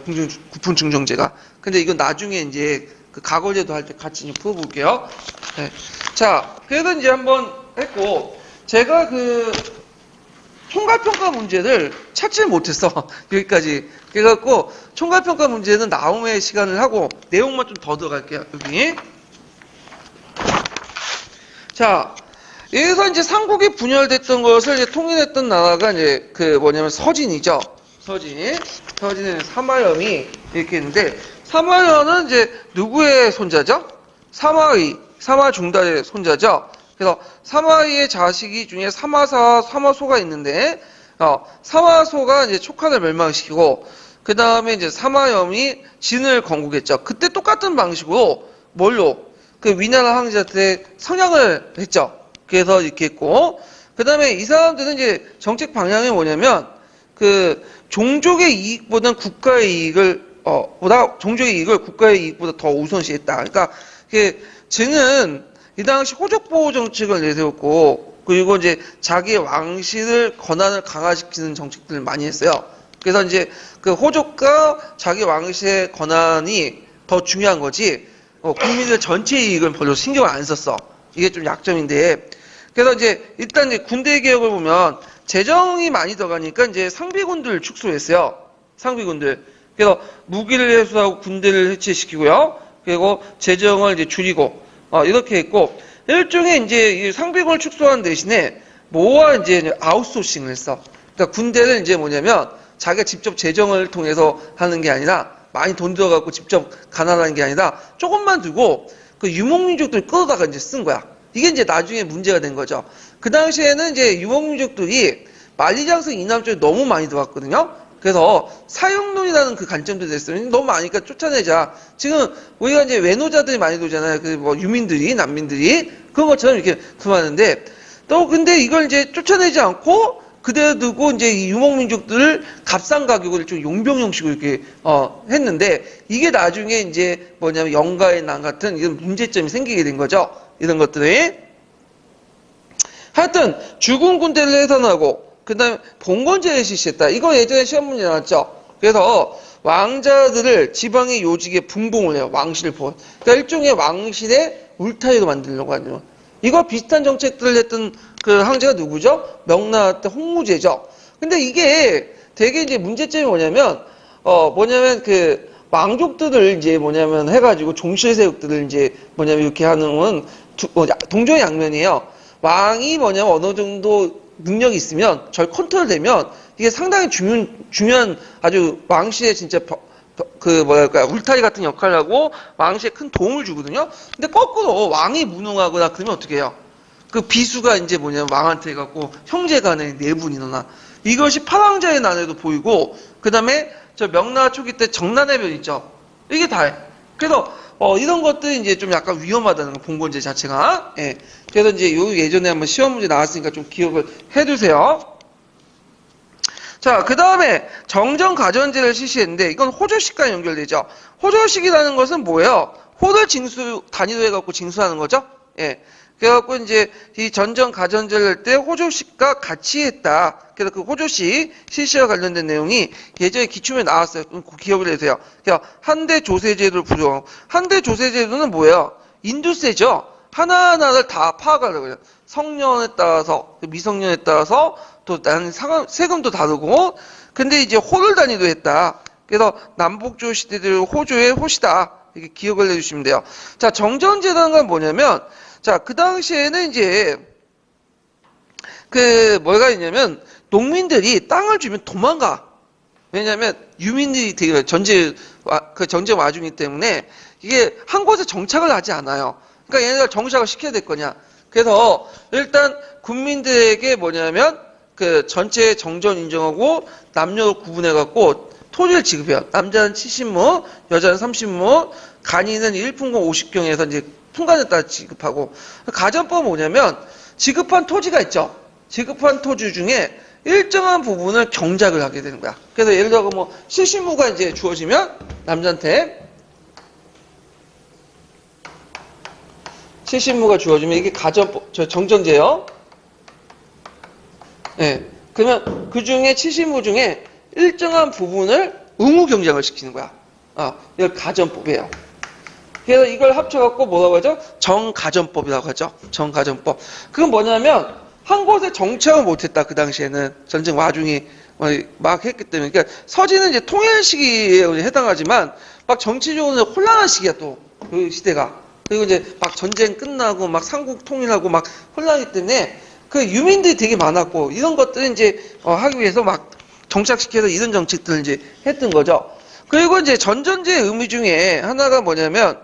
구분 중정제가. 근데 이건 나중에 이제 그 가골제도 할 때 같이 좀 풀어볼게요. 네. 자, 그래서 이제 한번 했고, 제가 그 총괄평가 문제를 찾질 못했어. 여기까지. 그래갖고, 총괄평가 문제는 다음에 시간을 하고, 내용만 좀 더 들어갈게요. 여기. 자, 여기서 이제 삼국이 분열됐던 것을 이제 통일했던 나라가 이제 그 뭐냐면 서진이죠. 서진은 사마염이 이렇게 있는데, 사마염은 이제 누구의 손자죠? 사마중달의 손자죠. 그래서 사마의 자식이 중에 사마소가 있는데, 사마소가 이제 촉한을 멸망시키고, 그 다음에 이제 사마염이 진을 건국했죠. 그때 똑같은 방식으로 그 위나라 황제한테 성향을 했죠. 그래서 이렇게 했고, 그 다음에 이 사람들은 이제 정책 방향이 뭐냐면, 그 종족의 이익보다는 국가의 이익을 종족의 이익을 국가의 이익보다 더 우선시했다. 그러니까 쟤는 이 당시 호족 보호 정책을 내세웠고, 그리고 이제 자기의 왕실을 권한을 강화시키는 정책들을 많이 했어요. 그래서 이제 그 호족과 자기 왕실의 권한이 더 중요한 거지, 국민들 전체 이익을 별로 신경을 안 썼어. 이게 좀 약점인데. 그래서 이제 일단 이제 군대 개혁을 보면 재정이 많이 들어가니까 이제 상비군들 축소했어요. 상비군들. 그래서 무기를 해소하고 군대를 해체시키고요. 그리고 재정을 이제 줄이고, 이렇게 했고, 일종의 이제 이 상비군을 축소한 대신에 뭐와 이제 아웃소싱을 했어. 그러니까 군대를 이제 뭐냐면 자기가 직접 재정을 통해서 하는 게 아니라 많이 돈 들어가고 직접 가난하는 게 아니라 조금만 두고 그 유목민족들 끌어다가 이제 쓴 거야. 이게 이제 나중에 문제가 된 거죠. 그 당시에는 이제 유목민족들이 만리장성 이남 쪽에 너무 많이 들어왔거든요. 그래서 사형론이라는 그 관점도 됐어요. 너무 많으니까 쫓아내자. 지금 우리가 이제 외노자들이 많이 들어오잖아요. 그 뭐 유민들이, 난민들이. 그런 것처럼 이렇게 들어왔는데, 또 근데 이걸 이제 쫓아내지 않고 그대로 두고 이제 이 유목민족들을 값싼 가격을 좀 용병 형식으로 이렇게 했는데, 이게 나중에 이제 뭐냐면 영가의 난 같은 이런 문제점이 생기게 된 거죠. 이런 것들이. 하여튼 죽은 군대를 해산하고 그 다음에 봉건제를 실시했다. 이거 예전에 시험 문제 나왔죠. 그래서 왕자들을 지방의 요직에 분봉을 해요. 왕실 본. 그러니까 일종의 왕실의 울타리로 만들려고 하죠. 이거 비슷한 정책들을 했던 그 황제가 누구죠? 명나라 때 홍무제죠. 근데 이게 되게 이제 문제점이 뭐냐면 그 왕족들을 이제 해가지고 종실세력들을 이제 이렇게 하는 건 동종의 양면이에요. 왕이 뭐냐면 어느 정도 능력이 있으면 절 컨트롤되면 이게 상당히 중요한 아주 왕실의 진짜 그 뭐랄까 울타리 같은 역할을 하고 왕실에 큰 도움을 주거든요. 근데 거꾸로 왕이 무능하거나 그러면 어떻게 해요? 그 비수가 이제 뭐냐면 왕한테 갖고 형제간에 내분이 일어나. 이것이 파왕자의 난에도 보이고 그 다음에 저 명나라 초기 때 정난해변 있죠. 이게 다해. 그래서 이런 것들이 이제 좀 약간 위험하다는 거, 봉건제 자체가. 예. 그래서 이제 요 예전에 한번 시험 문제 나왔으니까 좀 기억을 해두세요. 자, 그 다음에 정전가전제를 실시했는데 이건 호조식과 연결되죠. 호조식이라는 것은 뭐예요? 호를 징수 단위로 해갖고 징수하는 거죠. 예. 그래갖고 이제 이 전전가전제를 할 때 호조식과 같이 했다. 그래서 그 호조식 실시와 관련된 내용이 예전에 기출에 나왔어요. 기억을 해주세요. 한대 조세제도를 부정. 한대 조세제도는 뭐예요? 인두세죠. 하나하나를 다 파악하려고 해요. 성년에 따라서, 미성년에 따라서 또 세금도 다르고, 근데 이제 호를 단위로 했다. 그래서 남북조 시대들 호조의 호시다. 이렇게 기억을 해주시면 돼요. 자, 정전제라는 건 뭐냐면, 자, 그 당시에는 이제, 뭐가 있냐면, 농민들이 땅을 주면 도망가. 왜냐면, 유민들이 되게 전쟁 와중이기 때문에, 이게 한 곳에 정착을 하지 않아요. 그러니까 얘네들 정착을 시켜야 될 거냐. 그래서, 일단, 국민들에게 뭐냐면, 전체 정전 인정하고, 남녀로 구분해갖고, 토지를 지급해요. 남자는 70亩, 여자는 30亩, 간이는 1품공 50경에서 이제 품간에 따라 지급하고, 가전법은 뭐냐면 지급한 토지가 있죠. 지급한 토지 중에 일정한 부분을 경작을 하게 되는 거야. 그래서 예를 들어 뭐 70亩가 이제 주어지면 남자한테 70亩가 주어지면 이게 가전법, 정전제요. 예. 그러면 그 중에 70亩 중에 일정한 부분을 의무 경작을 시키는 거야. 이걸 가전법이에요. 그래서 이걸 합쳐갖고 뭐라고 하죠? 정가전법이라고 하죠. 정가전법. 그건 뭐냐면 한 곳에 정착을 못했다. 그 당시에는 전쟁 와중에 막 했기 때문에. 그러니까 서지는 이제 통일 시기에 해당하지만 막 정치적으로 혼란한 시기야 또 그 시대가. 그리고 이제 막 전쟁 끝나고 막 삼국 통일하고 막 혼란하기 때문에 그 유민들이 되게 많았고 이런 것들을 이제 하기 위해서 막 정착시켜서 이런 정책들을 이제 했던 거죠. 그리고 이제 전전제의 의미 중에 하나가 뭐냐면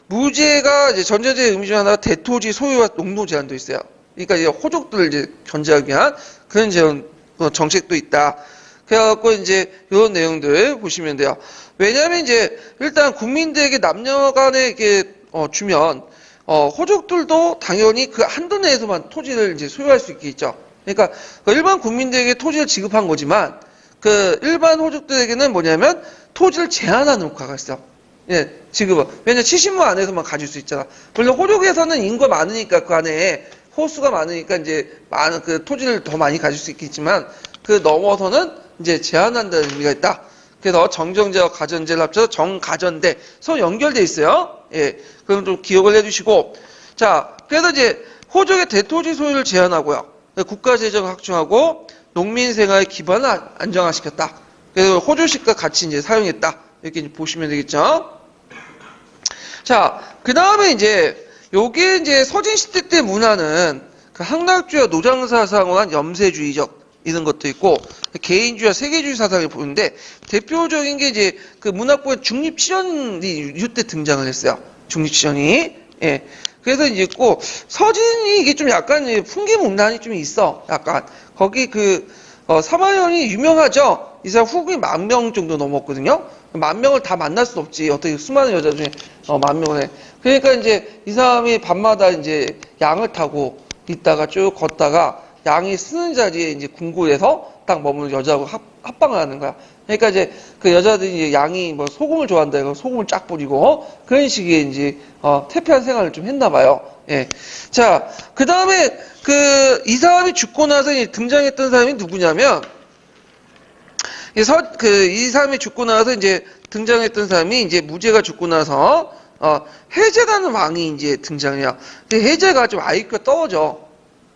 무제가 이제 전전제의 의미 중에 하나가 대토지 소유와 농도 제한도 있어요. 그러니까 이제 호족들을 이제 견제하기 위한 그런 정책도 있다. 그래갖고 이제 이런 내용들 보시면 돼요. 왜냐하면 이제 일단 국민들에게 남녀 간에 이렇게 주면 호족들도 당연히 그 한도 내에서만 토지를 이제 소유할 수 있겠죠. 그러니까 일반 국민들에게 토지를 지급한 거지만 일반 호족들에게는 뭐냐면 토지를 제한하는 효과가 있어요. 예, 지금은. 왜냐면 70亩 안에서만 가질 수 있잖아. 물론 호족에서는 인구가 많으니까 그 안에 호수가 많으니까 이제 많은 토지를 더 많이 가질 수 있겠지만 넘어서는 이제 제한한다는 의미가 있다. 그래서 정전제와 가전제를 합쳐서 정가전대 서로 연결돼 있어요. 예, 그럼 좀 기억을 해주시고 자, 그래서 이제 호족의 대토지 소유를 제한하고요. 국가재정을 확충하고 농민 생활의 기반을 안정화시켰다. 그래서 호조식과 같이 이제 사용했다. 이렇게 이제 보시면 되겠죠. 자, 그 다음에 이제 요게 이제 서진시대 때 문화는 학락주의와 노장사상을 한 염세주의적 이런 것도 있고 개인주의와 세계주의 사상을 보는데 대표적인 게 이제 문학부의 중립치전이 이때 등장을 했어요. 중립치전이. 예. 그래서 이제 있고 서진이 이게 좀 약간 풍기문란이 좀 있어. 약간 거기 사마현이 유명하죠. 이 사람 후기 10,000명 정도 넘었거든요. 10,000명을 다 만날 수 없지. 어떻게 수많은 여자 중에 10,000명을 해. 그러니까 이제 이 사람이 밤마다 이제 양을 타고 있다가 쭉 걷다가 양이 쓰는 자리에 이제 궁궐에서 딱 머무는 여자하고 합방을 하는 거야. 그러니까 이제 그 여자들이 이제 양이 뭐 소금을 좋아한다 해서 소금을 쫙 뿌리고 그런 식의 이제 태폐한 생활을 좀 했나 봐요. 예. 자, 그 다음에 이 사람이 죽고 나서 이제 등장했던 사람이 누구냐면 이 사람이 죽고 나서 이제 등장했던 사람이 이제 무제가 죽고 나서 해제라는 왕이 이제 등장해요. 근데 해제가 좀 IQ가 떨어져.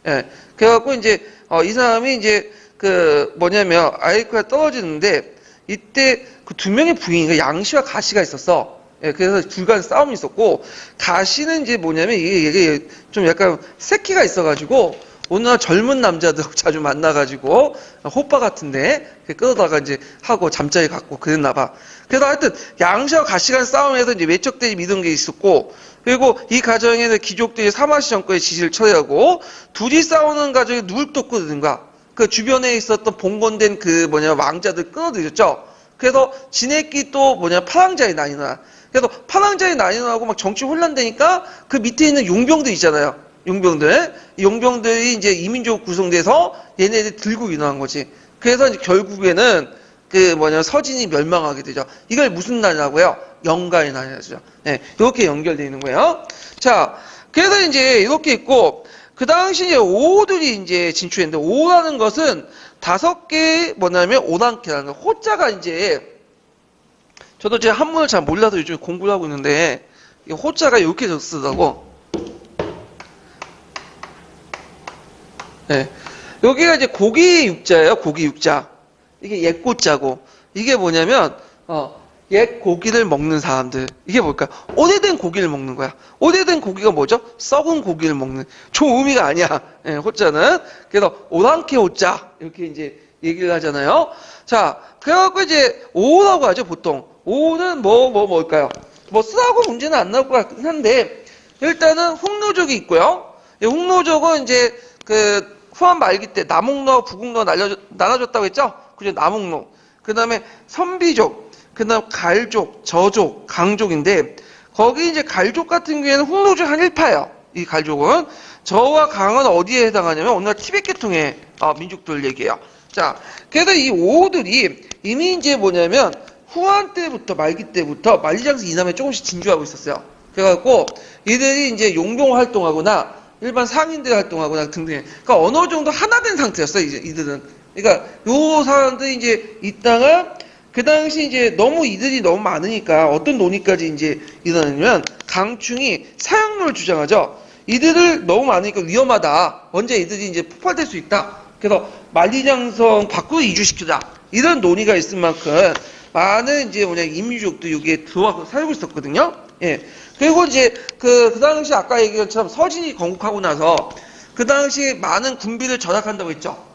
예. 그래갖고 이제 이 사람이 이제 IQ가 떨어지는데 이때 그 두 명의 부인이 양씨와 가씨가 있었어. 예, 그래서 둘간 싸움이 있었고, 가시는 이제 뭐냐면 이게 좀 약간 새끼가 있어가지고, 어느 날 젊은 남자들 자주 만나가지고, 호빠 같은데, 끌어다가 이제 하고 잠자리 갖고 그랬나봐. 그래서 하여튼, 양시와 가시 간 싸움에서 이제 외척들이 믿은 게 있었고, 그리고 이 과정에는 귀족들이 사마시 정권의 지시를 처리하고, 둘이 싸우는 과정에 누굴 또 끌어들인가? 그 주변에 있었던 봉건된 그 왕자들 끌어들였죠? 그래서 지네끼 또 파랑자의 난이나. 그래서 파랑자의 난이나하고 막 정치 혼란되니까 그 밑에 있는 용병들 있잖아요. 용병들. 이 용병들이 이제 이민족 구성돼서 얘네들 들고 일어난 거지. 그래서 이제 결국에는 서진이 멸망하게 되죠. 이걸 무슨 날이라고요? 영가의 날이라죠. 네, 이렇게 연결되어 있는 거예요. 자, 그래서 이제 이렇게 있고, 그 당시 이제 오들이 이제 진출했는데, 오라는 것은 5개 오단케라는 호자가 이제, 저도 제 한문을 잘 몰라서 요즘 공부를 하고 있는데, 이 호자가 이렇게 쓰더라고. 네. 여기가 이제 고기 육자예요, 고기 육자. 이게 옛 고자고, 이게 뭐냐면, 옛 고기를 먹는 사람들. 이게 뭘까? 오래된 고기를 먹는 거야. 오래된 고기가 뭐죠? 썩은 고기를 먹는. 좋은 의미가 아니야. 예, 호자는. 그래서 오랑캐 호자. 이렇게 이제 얘기를 하잖아요. 자, 그래갖고 이제 오라고 하죠, 보통. 오는 뭘까요? 쓰라고 문제는 안 나올 것 같긴 한데, 일단은 홍노족이 있고요. 홍노족은 이제 후한 말기 때 남홍로, 북홍로 나눠줬다고 했죠? 그죠? 남홍로. 그 다음에 선비족. 그 다음 갈족, 저족, 강족인데, 거기 이제 갈족 같은 경우에는 홍노족 한 1파예요. 이 갈족은. 저와 강은 어디에 해당하냐면, 오늘 티베트 계통의 민족들 얘기예요. 자, 그래서 이 오호들이 이미 이제 후한 때부터, 말기 때부터 만리장성 이남에 조금씩 진주하고 있었어요. 그래갖고, 이들이 이제 용병 활동하거나, 일반 상인들 활동하거나 등등. 그러니까 어느 정도 하나 된 상태였어요, 이제 이들은. 그러니까, 요 사람들이 이제 있다가, 그 당시 이제 이들이 너무 많으니까 어떤 논의까지 이제 일어나냐면 강충이 사형론을 주장하죠. 이들을 너무 많으니까 위험하다. 언제 이들이 이제 폭발될 수 있다. 그래서 만리장성 밖으로 이주시키자. 이런 논의가 있을 만큼 많은 이제 이민족도 여기에 들어와서 살고 있었거든요. 예. 그리고 이제 그 당시 아까 얘기한 것처럼 서진이 건국하고 나서 그 당시 많은 군비를 절약한다고 했죠.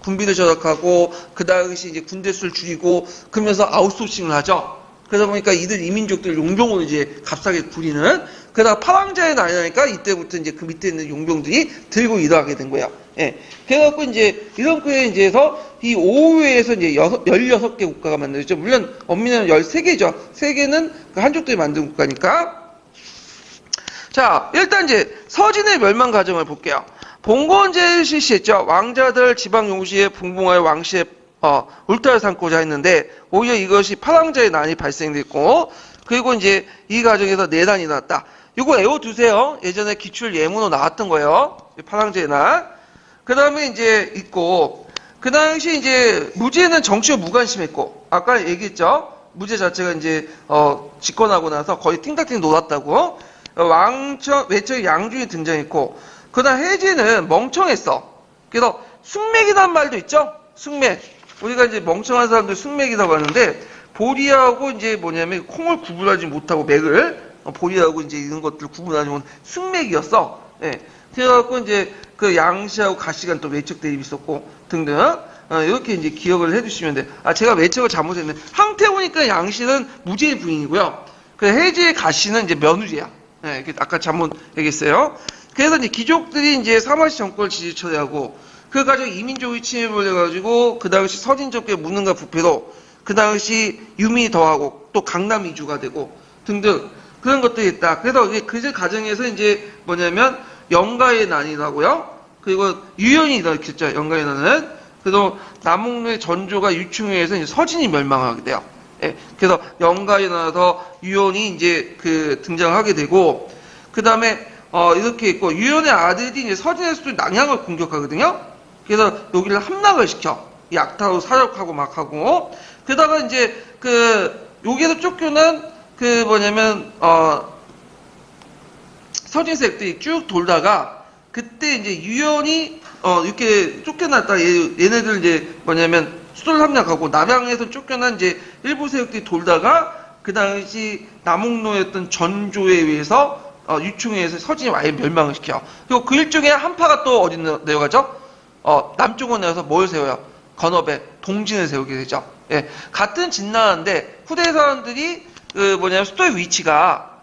군비를 절약하고 그 당시 이제 군대 수를 줄이고 그러면서 아웃소싱을 하죠. 그러다 보니까 이들 이민족들 용병으로 이제 값싸게 부리는. 그러다가 파랑자의 날이니까 이때부터 이제 그 밑에 있는 용병들이 들고 일어나게 된 거예요. 예. 그래갖고 이제 이런 거에 이제서 이 오후에서 이제 16개 국가가 만들어졌죠. 물론 엄밀히는 13개죠. 3개는 그 한족들이 만든 국가니까. 자, 일단 이제 서진의 멸망 과정을 볼게요. 봉건제를 실시했죠. 왕자들 지방 용시에 분봉하여 왕시에 울타리를 삼고자 했는데 오히려 이것이 파랑자의 난이 발생됐고, 그리고 이제 이 과정에서 내란이 났다. 이거 외워두세요. 예전에 기출 예문으로 나왔던 거예요. 파랑자의 난. 그 다음에 이제 있고, 그 당시 이제 무제는 정치와 무관심했고, 아까 얘기했죠. 무제 자체가 이제 집권하고 나서 거의 팅탁팅 놀았다고. 외척 양준이 등장했고, 그다음 해제는 멍청했어. 그래서 숙맥이란 말도 있죠. 숙맥. 우리가 이제 멍청한 사람들 숙맥이라고 하는데, 보리하고 이제 콩을 구분하지 못하고 맥을 보리하고 이제 이런 것들 구분하지 못한 숙맥이었어. 예. 그래갖고 이제 그 양시하고 가시간 또 외척 대립이 있었고 등등. 이렇게 이제 기억을 해주시면 돼. 제가 외척을 잘못했네. 항태호니까 양시는 무죄의 부인이고요. 그 해제의 가시는 이제 면우죄야. 예, 아까 잘못 얘기했어요. 그래서 이제 귀족들이 이제 사마시 정권을 지지 처리하고, 그 과정 이민족이 침입을 해가지고, 그 당시 서진족의 무능과 부패로, 그 당시 유민이 더하고, 또 강남 이주가 되고, 등등, 그런 것들이 있다. 그래서 그 과정에서 이제 영가의 난이라고요. 그리고 유연이 일으켰죠, 영가의 난은. 그래서 남홍로의 전조가 유충해서 이제 서진이 멸망하게 돼요. 예, 그래서 영가에 나와서 유연이 이제 등장하게 되고, 그 다음에 이렇게 있고, 유연의 아들이 이제 서진에서도 낭양을 공격하거든요. 그래서 여기를 함락을 시켜. 이 악타로 사력하고 막 하고. 그러다가 이제 여기에서 쫓겨난 서진색들이 쭉 돌다가, 그때 이제 유연이 이렇게 쫓겨났다. 얘네들 이제 수도를 함락하고, 남양에서 쫓겨난 이제 일부 세력들이 돌다가 그 당시 남욱노였던 전조에 의해서 유충에 의해서 서진이 아예 멸망을 시켜. 그리고 그 일종의 한파가 또 어디 내려가죠? 남쪽으로 내려서 뭘 세워요? 건업에 동진을 세우게 되죠. 예, 같은 진나라인데 후대 사람들이 수도의 위치가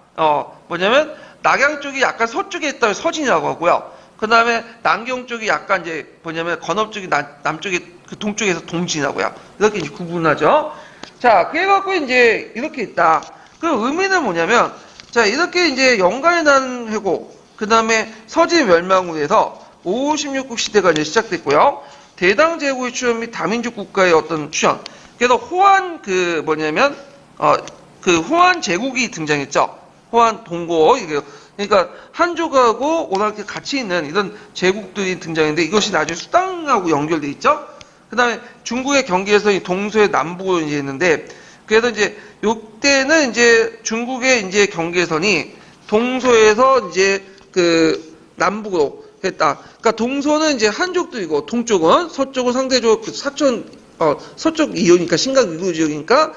뭐냐면 낙양 쪽이 약간 서쪽에 있다면 서진이라고 하고요. 그 다음에 남경 쪽이 약간 이제 건업 쪽이 남쪽에 그 동쪽에서 동진이라고요. 이렇게 이제 구분하죠. 자, 그래갖고 이제 이렇게 있다. 그 의미는 뭐냐면, 자, 이렇게 이제 영간에 난 회고, 그 다음에 서진 멸망으로 해서 5, 16국 시대가 이제 시작됐고요. 대당 제국의 출현 및 다민족 국가의 어떤 출현. 그래서 호안 호안 제국이 등장했죠. 호안 동고, 그러니까 한족하고 오랑캐 같이 있는 이런 제국들이 등장했는데 이것이 나중에 수당하고 연결돼 있죠. 그 다음에 중국의 경계에서 이 동서의 남북으로 이제 있는데, 그래서 이제 요때는 이제 중국의 이제 경계선이 동서에서 이제 그 남북으로 했다. 그러니까 동서는 이제 한족들이고 동쪽은 서쪽은 상대적으로 그 서쪽 이오니까 신각 위구 지역이니까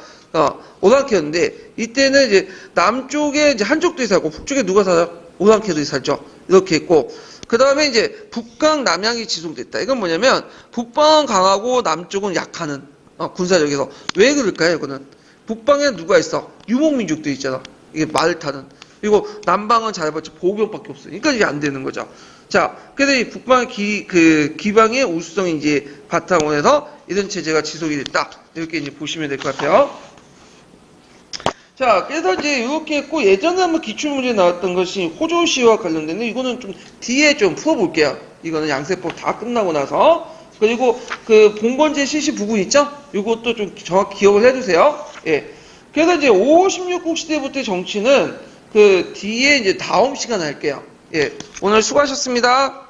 오랑캐였는데 이때는 이제 남쪽에 이제 한족들이 살고 북쪽에 누가 살아요? 오랑캐들이 살죠. 이렇게 있고 그 다음에 이제 북강 남양이 지속됐다. 이건 뭐냐면 북방은 강하고 남쪽은 약하는 군사력에서 왜 그럴까요? 이거는 북방에 누가 있어? 유목민족도 있잖아. 이게 말을 타는. 그리고 남방은 잘해봤자 보병밖에 없어. 그러니까 이게 안 되는 거죠. 자, 그래서 이 북방의 기방의 우수성이 이제 바탕으로 해서 이런 체제가 지속이 됐다. 이렇게 이제 보시면 될 것 같아요. 자, 그래서 이제 이렇게 했고, 예전에 한번 기출문제 나왔던 것이 호조시와 관련된데, 이거는 좀 뒤에 좀 풀어볼게요. 이거는 양세법 다 끝나고 나서. 그리고 그 봉건제 실시 부분 있죠? 이것도 좀 정확히 기억을 해두세요. 예. 그래서 이제 5, 16국 시대부터의 정치는 그 뒤에 이제 다음 시간에 할게요. 예. 오늘 수고하셨습니다.